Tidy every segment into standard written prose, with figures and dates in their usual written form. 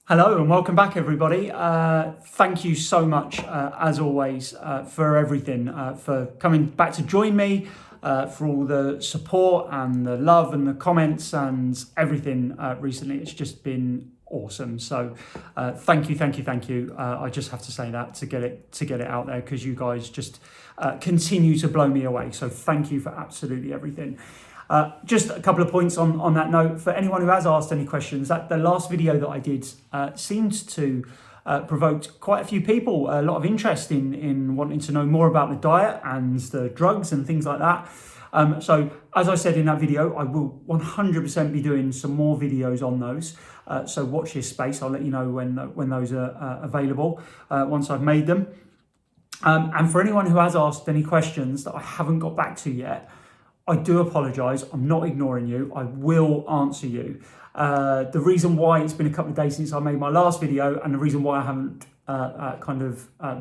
Hello and welcome back, everybody. Thank you so much, as always, for everything, for coming back to join me, for all the support and the love and the comments and everything recently. It's just been awesome. So thank you. I just have to say that to get it out there, because you guys just continue to blow me away. So thank you for absolutely everything. Just a couple of points on that note. For anyone who has asked any questions, that the last video that I did seemed to provoked quite a few people, a lot of interest in wanting to know more about the diet and the drugs and things like that. So as I said in that video, I will 100% be doing some more videos on those. So watch this space. I'll let you know when those are available once I've made them. And for anyone who has asked any questions that I haven't got back to yet, I do apologise. I'm not ignoring you. I will answer you. The reason why it's been a couple of days since I made my last video, and the reason why I haven't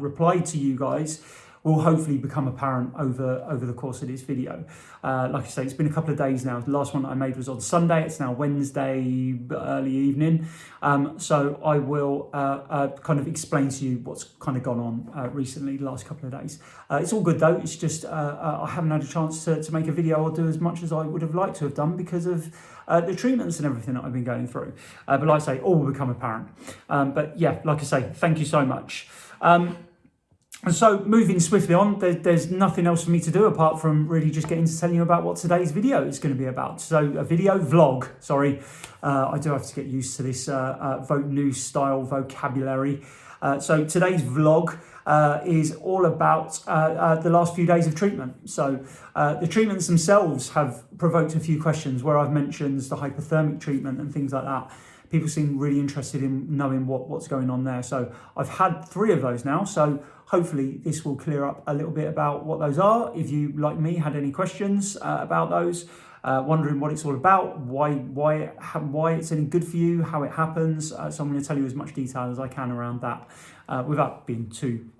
replied to you guys, will hopefully become apparent over the course of this video. Like I say, it's been a couple of days now. The last one that I made was on Sunday. It's now Wednesday, early evening. So I will kind of explain to you what's kind of gone on recently, the last couple of days. It's all good though. It's just I haven't had a chance to make a video or do as much as I would have liked to have done because of the treatments and everything that I've been going through. But like I say, all will become apparent. But yeah, like I say, thank you so much. And so moving swiftly on, there's nothing else for me to do apart from really just getting to telling you about what today's video is going to be about. So a video vlog, sorry. I do have to get used to this Vote News style vocabulary. So today's vlog is all about the last few days of treatment. So the treatments themselves have provoked a few questions where I've mentioned the hypothermic treatment and things like that. People seem really interested in knowing what's going on there. So I've had 3 of those now. So hopefully this will clear up a little bit about what those are. If you, like me, had any questions about those, wondering what it's all about, why it's any good for you, how it happens. So I'm going to tell you as much detail as I can around that without being too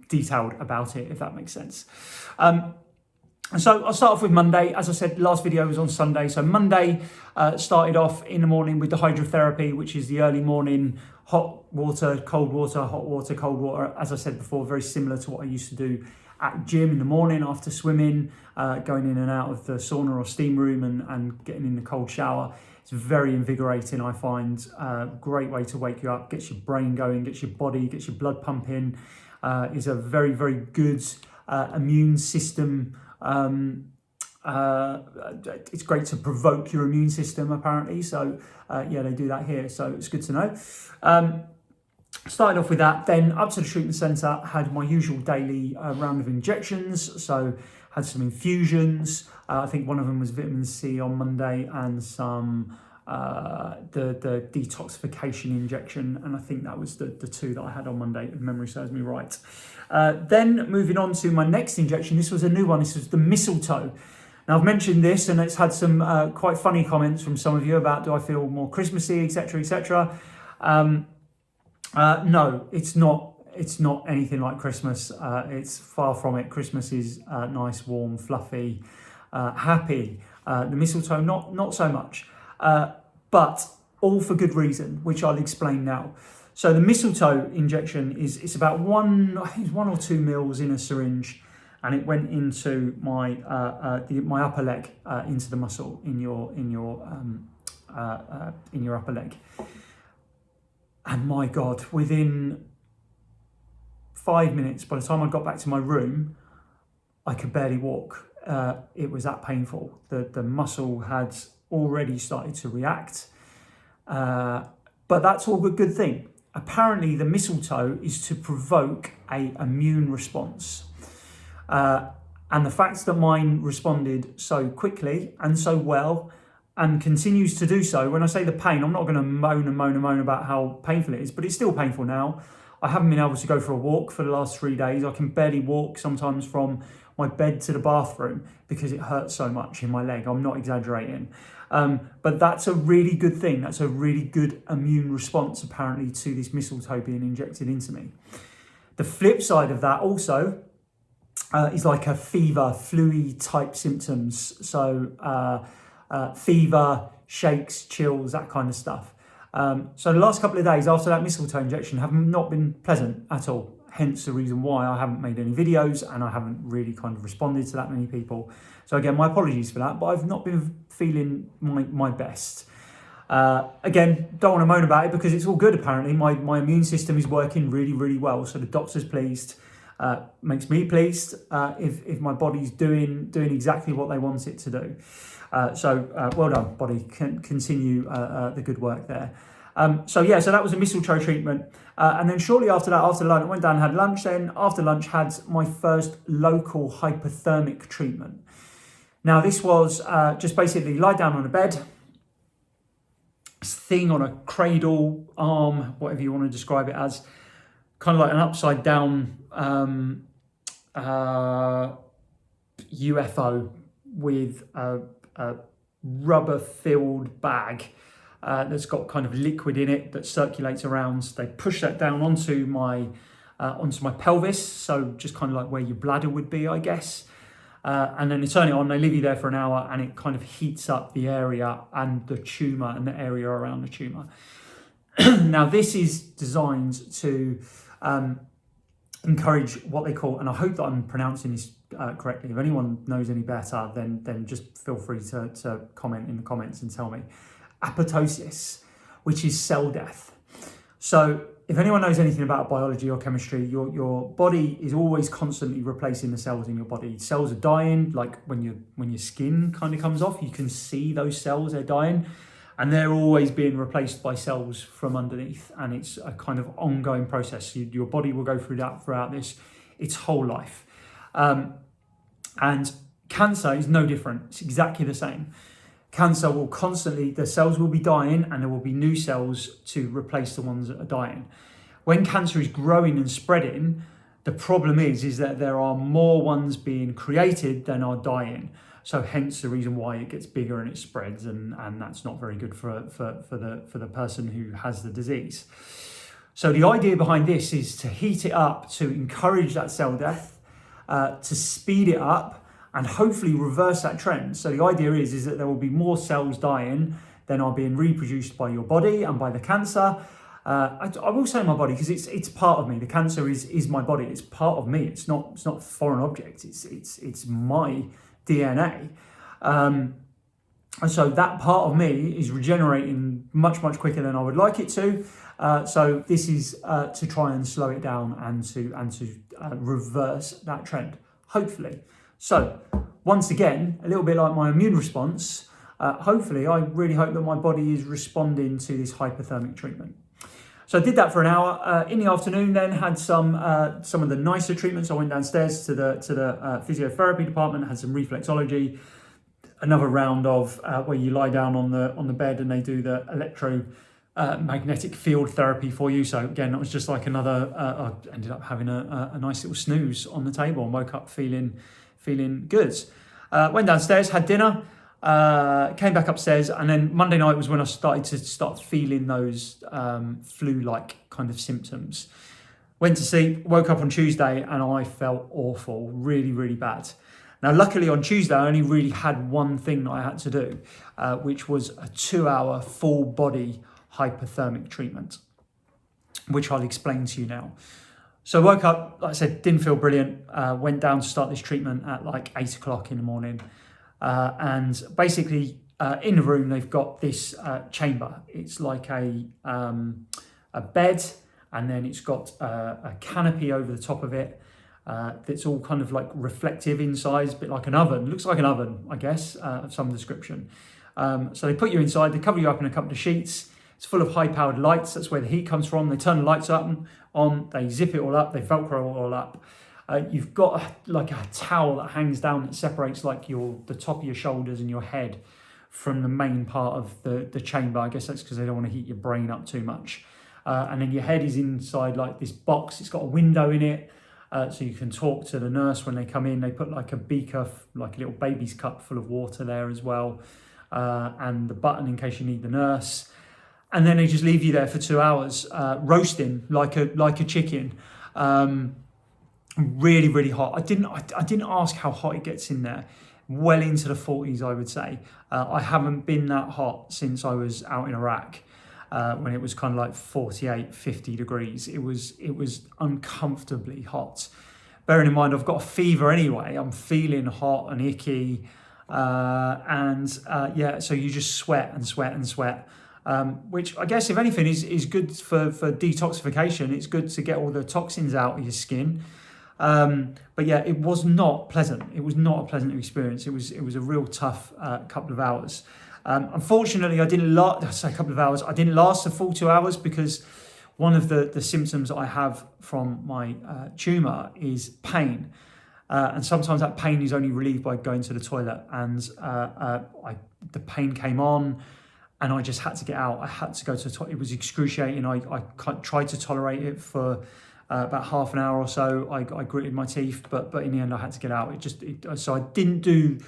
detailed about it, if that makes sense. And so I'll start off with Monday. As I said, last video was on Sunday. So Monday started off in the morning with the hydrotherapy, which is the early morning hot water, cold water, hot water, cold water. As I said before, very similar to what I used to do at gym in the morning after swimming, going in and out of the sauna or steam room and getting in the cold shower. It's very invigorating, I find. Great way to wake you up, gets your brain going, gets your body, gets your blood pumping. Is a very, very good immune system. It's great to provoke your immune system, apparently. So yeah, they do that here, so it's good to know. Started off with that, then up to the treatment centre, had my usual daily round of injections. So had some infusions. I think one of them was vitamin C on Monday, and some the detoxification injection, and I think that was the 2 that I had on Monday, if memory serves me right. Then moving on to my next injection. This was a new one. This was the mistletoe. Now I've mentioned this, and it's had some quite funny comments from some of you about, do I feel more Christmassy, etc., etc. No, it's not. It's not anything like Christmas. It's far from it. Christmas is nice, warm, fluffy, happy. The mistletoe, not so much. But all for good reason, which I'll explain now. So the mistletoe injection it's about 1 or 2 mils in a syringe, and it went into my my upper leg, into the muscle in your upper leg. And my God, within 5 minutes, by the time I got back to my room, I could barely walk. It was that painful. The muscle had already started to react, but that's all a good thing. Apparently the mistletoe is to provoke an immune response, and the fact that mine responded so quickly and so well and continues to do so. When I say the pain, I'm not going to moan about how painful it is, but it's still painful now. I haven't been able to go for a walk for the last 3 days. I can barely walk sometimes from my bed to the bathroom because it hurts so much in my leg. I'm not exaggerating. But that's a really good thing. That's a really good immune response, apparently, to this mistletoe being injected into me. The flip side of that also is like a fever, flu-y type symptoms. So fever, shakes, chills, that kind of stuff. So the last couple of days after that mistletoe injection have not been pleasant at all. Hence the reason why I haven't made any videos and I haven't really kind of responded to that many people. So again, my apologies for that, but I've not been feeling my best. Again, don't want to moan about it because it's all good apparently. My immune system is working really, really well. So the doctor's pleased, makes me pleased if my body's doing exactly what they want it to do. So well done, body. Continue the good work there. So that was a mistletoe treatment. And then shortly after that, after lunch, I went down and had lunch. Then after lunch, had my first local hypothermic treatment. Now this was just basically lie down on a bed, thing on a cradle, arm, whatever you want to describe it as, kind of like an upside down UFO with a rubber filled bag that's got kind of liquid in it that circulates around. They push that down onto my pelvis, so just kind of like where your bladder would be, I guess. And then they turn it on, they leave you there for an hour, and it kind of heats up the area and the tumour and the area around the tumour. Now, this is designed to encourage what they call, and I hope that I'm pronouncing this correctly. If anyone knows any better, then just feel free to comment in the comments and tell me. Apoptosis, which is cell death. So if anyone knows anything about biology or chemistry, your body is always constantly replacing the cells in your body. Cells are dying, like when your skin kind of comes off, you can see those cells, they're dying, and they're always being replaced by cells from underneath. And it's a kind of ongoing process. Your body will go through that throughout its whole life. And cancer is no different. It's exactly the same. Cancer will constantly, the cells will be dying and there will be new cells to replace the ones that are dying. When cancer is growing and spreading, the problem is that there are more ones being created than are dying. So hence the reason why it gets bigger and it spreads, and that's not very good for the person who has the disease. So the idea behind this is to heat it up, to encourage that cell death, to speed it up, and hopefully reverse that trend. So the idea is that there will be more cells dying than are being reproduced by your body and by the cancer. I will say my body because it's part of me. The cancer is my body. It's part of me. It's not a foreign object. It's my DNA. And so that part of me is regenerating much quicker than I would like it to. So this is to try and slow it down and to reverse that trend, hopefully. So once again, a little bit like my immune response, hopefully I really hope that my body is responding to this hypothermic treatment. So I did that for an hour. In the afternoon then had some of the nicer treatments. I went downstairs to the physiotherapy department, had some reflexology, another round of where you lie down on the bed and they do the magnetic field therapy for you. So again, that was just like another, I ended up having a nice little snooze on the table and woke up feeling good. Went downstairs, had dinner, came back upstairs, and then Monday night was when I started to feeling those flu-like kind of symptoms. Went to sleep, woke up on Tuesday, and I felt awful, really, really bad. Now, luckily on Tuesday, I only really had one thing that I had to do, which was a 2-hour full body hypothermic treatment, which I'll explain to you now. So woke up, like I said, didn't feel brilliant, went down to start this treatment at like 8 o'clock in the morning. And basically in the room, they've got this chamber. It's like a bed, and then it's got a canopy over the top of it that's all kind of like reflective inside, a bit like an oven. Looks like an oven, I guess, of some description. So they put you inside, they cover you up in a couple of sheets. It's full of high-powered lights. That's where the heat comes from. They turn the lights up on, they zip it all up, they Velcro it all up. You've got like a towel that hangs down that separates like the top of your shoulders and your head from the main part of the chamber. I guess that's because they don't want to heat your brain up too much. And then your head is inside like this box. It's got a window in it, so you can talk to the nurse when they come in. They put like a beaker, like a little baby's cup full of water there as well, and the button in case you need the nurse. And then they just leave you there for 2 hours, roasting like a chicken. Really, really hot. I didn't ask how hot it gets in there. Well into the 40s, I would say. I haven't been that hot since I was out in Iraq. when it was kind of like 48, 50 degrees. It was uncomfortably hot. Bearing in mind, I've got a fever anyway. I'm feeling hot and icky. So you just sweat and sweat and sweat. Which I guess, if anything, is good for detoxification. It's good to get all the toxins out of your skin. But yeah, it was not pleasant. It was not a pleasant experience. It was a real tough couple of hours. Unfortunately, I didn't last the full 2 hours, because one of the symptoms I have from my tumour is pain. And sometimes that pain is only relieved by going to the toilet. And the pain came on, and I just had to get out. I had to go to the toilet. It was excruciating. I tried to tolerate it for about half an hour or so. I gritted my teeth, but in the end I had to get out. So I didn't do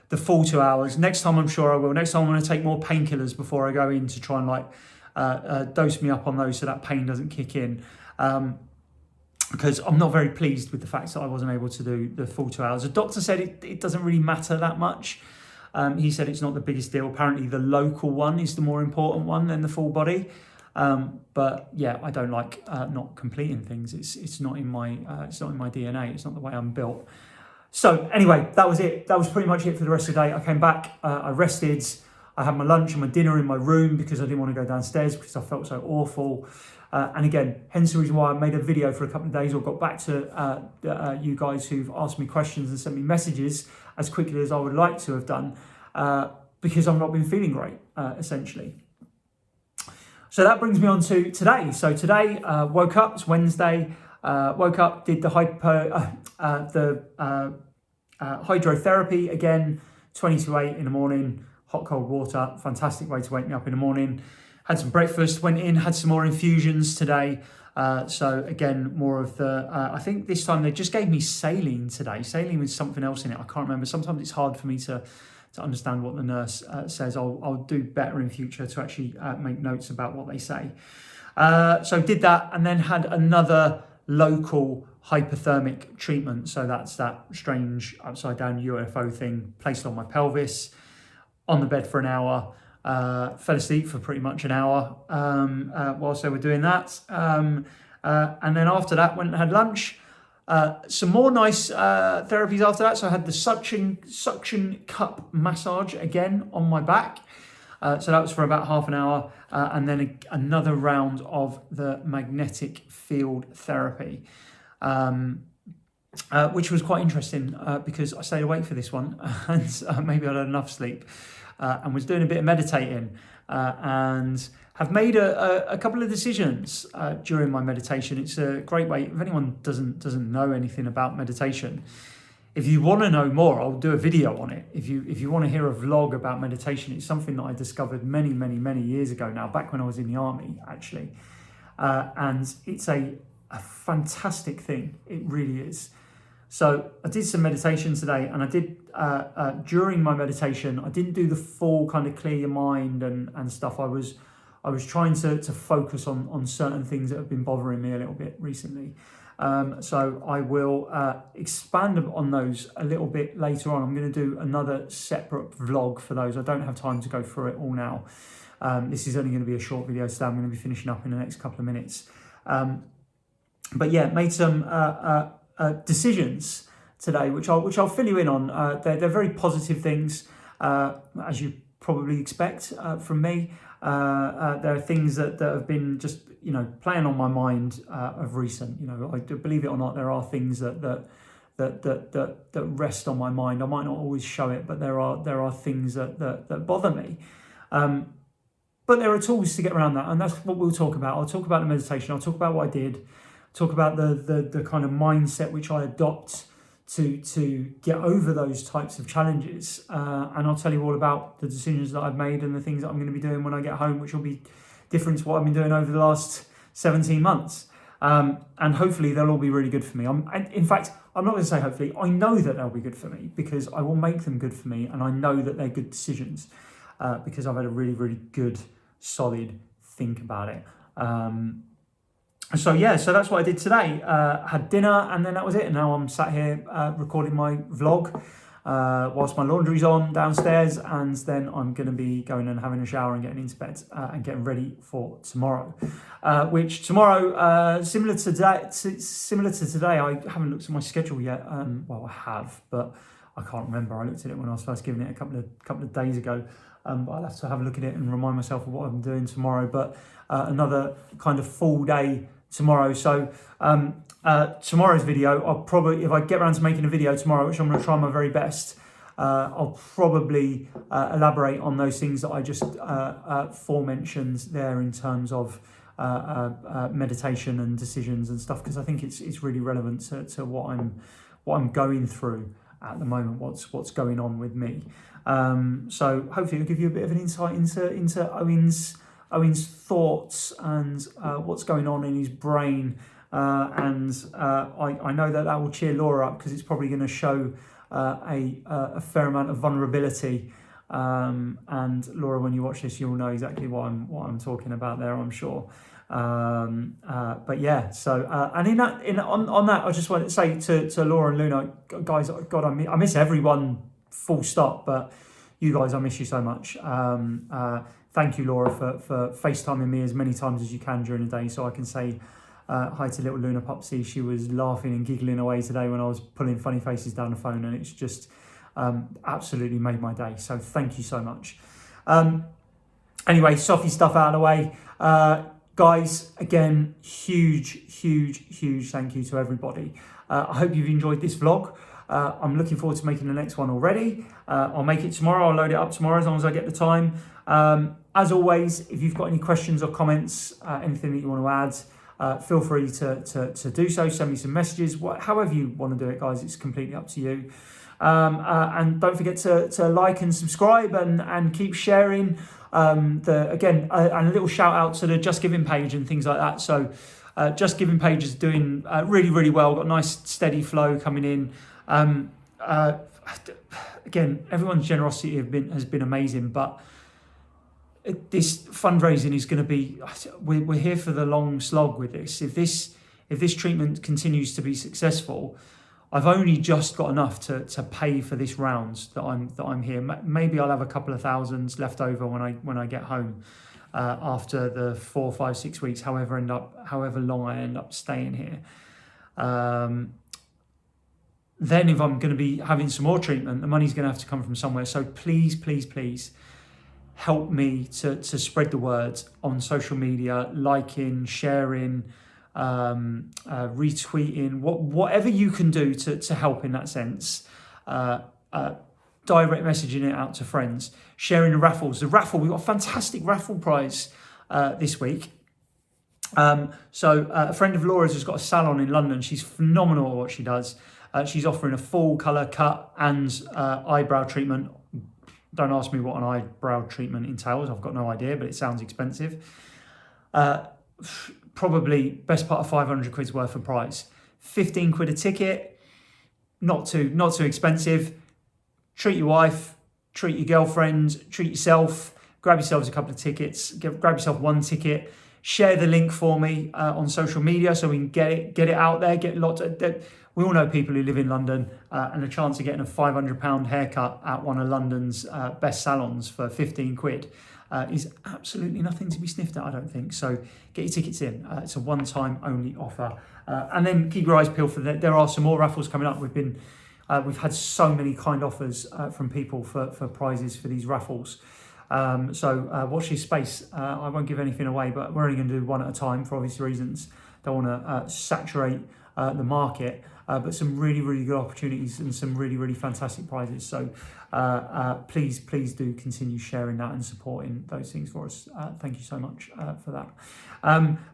the full 2 hours. Next time I'm sure I will. Next time I'm going to take more painkillers before I go in, to try and dose me up on those so that pain doesn't kick in. Because I'm not very pleased with the fact that I wasn't able to do the full 2 hours. The doctor said it doesn't really matter that much. He said it's not the biggest deal. Apparently the local one is the more important one than the full body. But yeah, I don't like not completing things. It's not in my DNA. It's not the way I'm built. So anyway, that was it. That was pretty much it for the rest of the day. I came back, I rested, I had my lunch and my dinner in my room because I didn't want to go downstairs because I felt so awful. And again, hence the reason why I made a video for a couple of days, or got back to you guys who've asked me questions and sent me messages as quickly as I would like to have done, because I've not been feeling great, essentially. So that brings me on to today. So today, woke up, it's Wednesday, woke up, did the hydrotherapy again, 20 to 8 in the morning, hot, cold water, fantastic way to wake me up in the morning. Had some breakfast, went in, had some more infusions today. So again, more of the, I think this time they just gave me saline today. Saline with something else in it, I can't remember. Sometimes it's hard for me to understand what the nurse says. I'll do better in future to actually make notes about what they say. So did that, and then had another local hypothermic treatment. So that's that strange upside down UFO thing placed on my pelvis, on the bed for an hour. Fell asleep for pretty much an hour whilst they were doing that. And then after that, went and had lunch. Some more nice therapies after that. So I had the suction cup massage again on my back. So that was for about half an hour. And then another round of the magnetic field therapy, which was quite interesting because I stayed awake for this one and maybe I had enough sleep. And was doing a bit of meditating and have made a couple of decisions during my meditation. It's a great way, if anyone doesn't know anything about meditation, if you want to know more, I'll do a video on it. If you want to hear a vlog about meditation, it's something that I discovered many years ago now, back when I was in the army, actually. And it's a fantastic thing. It really is. So I did some meditation today, and I did, during my meditation, I didn't do the full kind of clear your mind and stuff. I was trying to focus on certain things that have been bothering me a little bit recently. So I will expand on those a little bit later on. I'm going to do another separate vlog for those. I don't have time to go through it all now. This is only going to be a short video, so I'm going to be finishing up in the next couple of minutes. But yeah, made some decisions today, which I'll fill you in on. They're very positive things, as you probably expect from me. There are things that have been just playing on my mind of recent. I believe it or not, there are things that rest on my mind. I might not always show it, but there are things that bother me. But there are tools to get around that, and that's what we'll talk about. I'll talk about the meditation. I'll talk about what I did. Talk about the kind of mindset which I adopt to get over those types of challenges. And I'll tell you all about the decisions that I've made and the things that I'm going to be doing when I get home, which will be different to what I've been doing over the last 17 months. And hopefully they'll all be really good for me. In fact, I'm not going to say hopefully. I know that they'll be good for me because I will make them good for me. And I know that they're good decisions because I've had a really good, solid think about it. So that's what I did today. Had dinner, and then that was it. And now I'm sat here recording my vlog. whilst my laundry's on downstairs, and then I'm going to be going and having a shower and getting into bed and getting ready for tomorrow. Which tomorrow, similar to today, I haven't looked at my schedule yet. Well, I have, but I can't remember. I looked at it when I was first giving it a couple of days ago. But I'll have to have a look at it and remind myself of what I'm doing tomorrow. But another kind of full day tomorrow. So tomorrow's video, I'll probably, if I get around to making a video tomorrow, which I'm going to try my very best, I'll probably elaborate on those things that I just forementioned there in terms of meditation and decisions and stuff, because I think it's really relevant to what I'm going through at the moment, what's going on with me. So hopefully it'll give you a bit of an insight into Owen's thoughts and what's going on in his brain. And I know that will cheer Laura up, because it's probably going to show a fair amount of vulnerability. And Laura, when you watch this, you'll know exactly what I'm talking about there, I'm sure. But yeah, so and on that, I just want to say to Laura and Luna, guys, God, I miss everyone, full stop. But you guys, I miss you so much. Thank you, Laura, for FaceTiming me as many times as you can during the day, so I can say hi to little Luna Popsy. She was laughing and giggling away today when I was pulling funny faces down the phone, and it's just absolutely made my day. So thank you so much. Anyway, Sophie stuff out of the way. Guys, again, huge thank you to everybody. I hope you've enjoyed this vlog. I'm looking forward to making the next one already. I'll make it tomorrow. I'll load it up tomorrow as long as I get the time. As always, if you've got any questions or comments, anything that you want to add, feel free to do so. Send me some messages. However you want to do it, guys, it's completely up to you. And don't forget to like and subscribe and keep sharing. And a little shout out to the Just Giving page and things like that. So Just Giving page is doing really well. Got a nice steady flow coming in. Again, everyone's generosity has been amazing, but this fundraising is going to be, we're here for the long slog with this. If this treatment continues to be successful, I've only just got enough to pay for this round that I'm here. Maybe I'll have a couple of thousands left over when I get home after the 4, 5, 6 weeks, however long I end up staying here. Then if I'm going to be having some more treatment, the money's going to have to come from somewhere. So please help me to spread the word on social media, liking, sharing, retweeting, whatever you can do to help in that sense. Direct messaging it out to friends, sharing the raffles. The raffle, we've got a fantastic raffle prize this week. So a friend of Laura's has got a salon in London. She's phenomenal at what she does. She's offering a full colour cut and eyebrow treatment. Don't ask me what an eyebrow treatment entails. I've got no idea, but it sounds expensive. Probably best part of 500 quid's worth of price. 15 quid a ticket. Not too expensive. Treat your wife, treat your girlfriend, treat yourself. Grab yourselves a couple of tickets. Grab yourself one ticket. Share the link for me on social media so we can get it out there. Get lots of. We all know people who live in London, and the chance of getting a £500 haircut at one of London's best salons for 15 quid is absolutely nothing to be sniffed at, I don't think. So get your tickets in. It's a one-time only offer. And then keep your eyes peeled for that. There are some more raffles coming up. We've had so many kind offers from people for prizes for these raffles. So watch this space. I won't give anything away, but we're only going to do one at a time for obvious reasons. Don't want to saturate the market. But some really good opportunities and some really fantastic prizes. So please do continue sharing that and supporting those things for us. Thank you so much for that.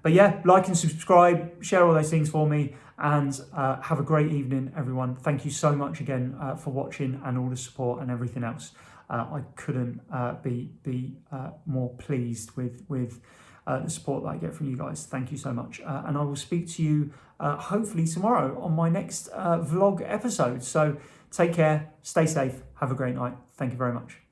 But yeah, like and subscribe, share all those things for me, and have a great evening, everyone. Thank you so much again for watching and all the support and everything else. I couldn't be more pleased with the support that I get from you guys. Thank you so much. And I will speak to you hopefully tomorrow on my next vlog episode. So take care, stay safe, have a great night. Thank you very much.